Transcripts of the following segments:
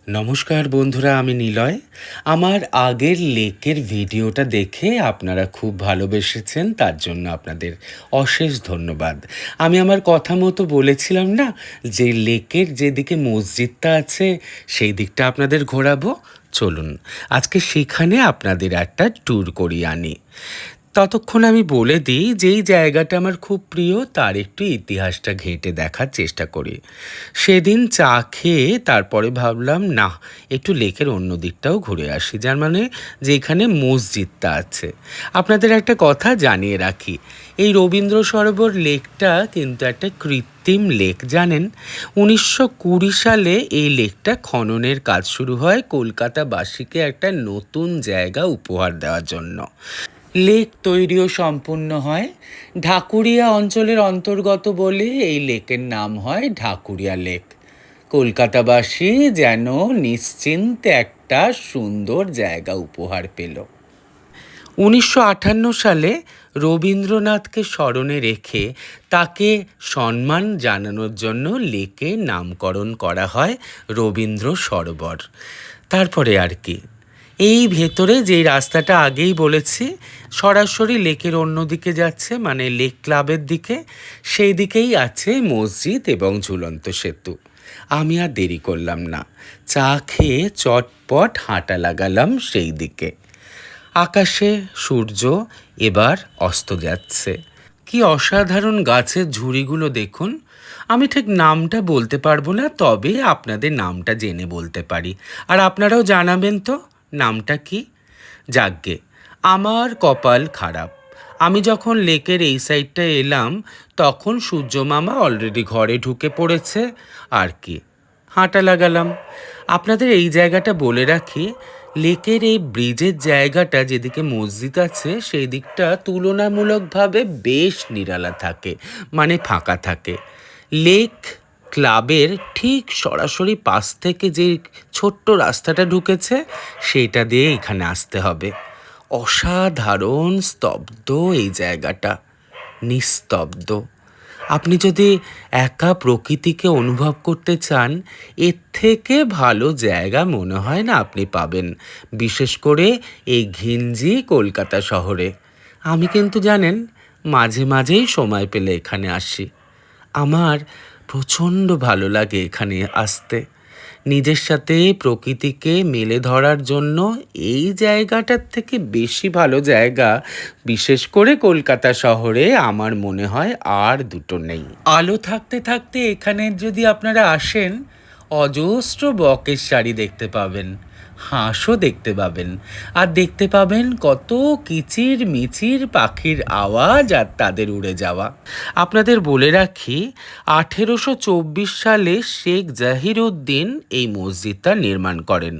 নমস্কার বন্ধুরা, আমি নিলয়। আমার আগের লেকের ভিডিওটা দেখে আপনারা খুব ভালোবেসেছেন, তার জন্য আপনাদের অশেষ ধন্যবাদ। আমি আমার কথা মতো বলেছিলাম না যে লেকের যেদিকে মসজিদটা আছে সেই দিকটা আপনাদের ঘোরাবো। চলুন আজকে সেখানে আপনাদের একটা ট্যুর করিয়ে আনি। ততক্ষণ আমি বলে দিই, যেই জায়গাটা আমার খুব প্রিয় তার একটু ইতিহাসটা ঘেঁটে দেখার চেষ্টা করি। সেদিন চা খেয়ে তারপরে ভাবলাম না, একটু লেকের অন্য দিকটাও ঘুরে আসি, যার মানে যেখানে মসজিদটা আছে। আপনাদের একটা কথা জানিয়ে রাখি, এই রবীন্দ্র সরোবর লেকটা কিন্তু একটা কৃত্রিম লেক, জানেন। 1920 সালে এই লেকটা খননের কাজ শুরু হয় কলকাতাবাসীকে একটা নতুন জায়গা উপহার দেওয়ার জন্য। লেক তৈরিও সম্পূর্ণ হয় ঢাকুরিয়া অঞ্চলের অন্তর্গত বলে এই লেকের নাম হয় ঢাকুরিয়া লেক। কলকাতাবাসী যেন নিশ্চিন্তে একটা সুন্দর জায়গা উপহার পেল। 1958 সালে রবীন্দ্রনাথকে স্মরণে রেখে তাকে সম্মান জানানোর জন্য লেকে নামকরণ করা হয় রবীন্দ্র সরোবর। তারপরে আর কি, এই ভেতরে যেই রাস্তাটা আগেই বলেছি সরাসরি লেকের অন্যদিকে যাচ্ছে, মানে লেক ক্লাবের দিকে, সেই দিকেই আছে মসজিদ এবং ঝুলন্ত সেতু। আমি আর দেরি করলাম না, চা খেয়ে চটপট হাঁটা লাগালাম সেই দিকে। আকাশে সূর্য এবার অস্ত যাচ্ছে। কি অসাধারণ গাছের ঝুড়িগুলো দেখুন। আমি ঠিক নামটা বলতে পারবো না, তবে আপনাদের নামটা জেনে বলতে পারি, আর আপনারাও জানাবেন তো নামটা কি। যাকগে, আমার কপাল খারাপ। আমি যখন লেকের এই সাইডটা এলাম তখন সূর্য মামা অলরেডি ঘরে ঢুকে পড়েছে। আর কি, হাঁটা লাগালাম। আপনাদের এই জায়গাটা বলে রাখি, লেকের এই ব্রিজের জায়গাটা যেদিকে মসজিদ আছে সেই দিকটা তুলনামূলকভাবে বেশ নিরালা থাকে, মানে ফাঁকা থাকে। লেক ক্লাবের ঠিক সরাসরি পাশ থেকে যে ছোট্ট রাস্তাটা ঢুকেছে সেইটা দিয়ে এখানে আসতে হবে। অসাধারণ স্তব্ধ এই জায়গাটা, নিস্তব্ধ। আপনি যদি একা প্রকৃতিকে অনুভব করতে চান, এর থেকে ভালো জায়গা মনে হয় না আপনি পাবেন, বিশেষ করে এই ঘিঞ্জি কলকাতা শহরে। আমি কিন্তু জানেন মাঝে মাঝেই সময় পেলে এখানে আসি। আমার প্রচণ্ড ভালো লাগে এখানে আসতে। নিজের সাথে প্রকৃতিকে মেলে ধরার জন্য এই জায়গাটার থেকে বেশি ভালো জায়গা, বিশেষ করে কলকাতা শহরে, আমার মনে হয় আর দুটো নেই। আলো থাকতে থাকতে এখানে যদি আপনারা আসেন, অজস্র বকের শাড়ি দেখতে পাবেন, হাঁসও দেখতে পাবেন, আর দেখতে পাবেন কত কিচির মিচির পাখির আওয়াজ আর তাদের উড়ে যাওয়া। আপনাদের বলে রাখি, 1824 সালে শেখ জাহিরউদ্দিন এই মসজিদটা নির্মাণ করেন।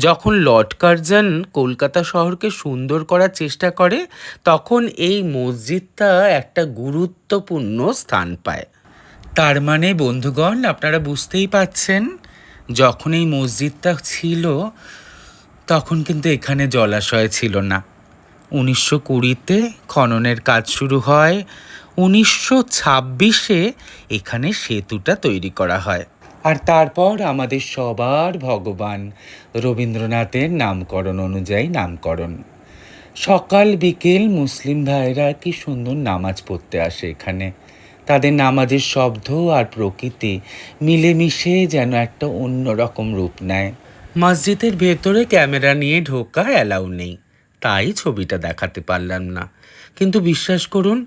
যখন লর্ড কার্জন কলকাতা শহরকে সুন্দর করার চেষ্টা করে তখন এই মসজিদটা একটা গুরুত্বপূর্ণ স্থান পায়। তার মানে বন্ধুগণ, আপনারা বুঝতেই পাচ্ছেন, যখন এই মসজিদটা ছিল তখন কিন্তু এখানে জলাশয় ছিল না। 1920-তে খননের কাজ শুরু হয়, 1926-এ এখানে সেতুটা তৈরি করা হয়, আর তারপর আমাদের সবার ভগবান রবীন্দ্রনাথের নামকরণ অনুযায়ী নামকরণ। সকাল বিকেল মুসলিম ভাইরা কি সুন্দর নামাজ পড়তে আসে এখানে। তাদের নামাজের শব্দ আর প্রকৃতি মিলেমিশে যেন একটা অন্যরকম রূপ নেয়। মসজিদের ভেতরে ক্যামেরা নিয়ে ঢোকা অ্যালাউ নেই, তাই ছবিটা দেখাতে পারলাম না, কিন্তু বিশ্বাস করুন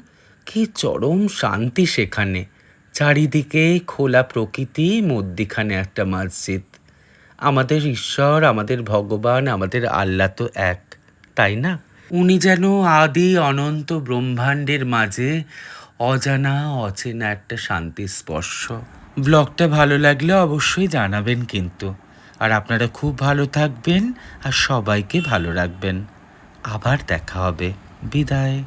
কি চরম শান্তি সেখানে। চারিদিকে খোলা প্রকৃতি, মধ্যিখানে একটা মসজিদ। আমাদের ঈশ্বর, আমাদের ভগবান, আমাদের আল্লাহ তো এক, তাই না? উনি যেন আদি অনন্ত ব্রহ্মাণ্ডের মাঝে অজানা অচেনা একটা শান্তি স্পর্শ। ব্লগটা ভালো লাগলে অবশ্যই জানাবেন কিন্তু। আর আপনারা খুব ভালো থাকবেন আর সবাইকে ভালো রাখবেন। আবার দেখা হবে। বিদায়।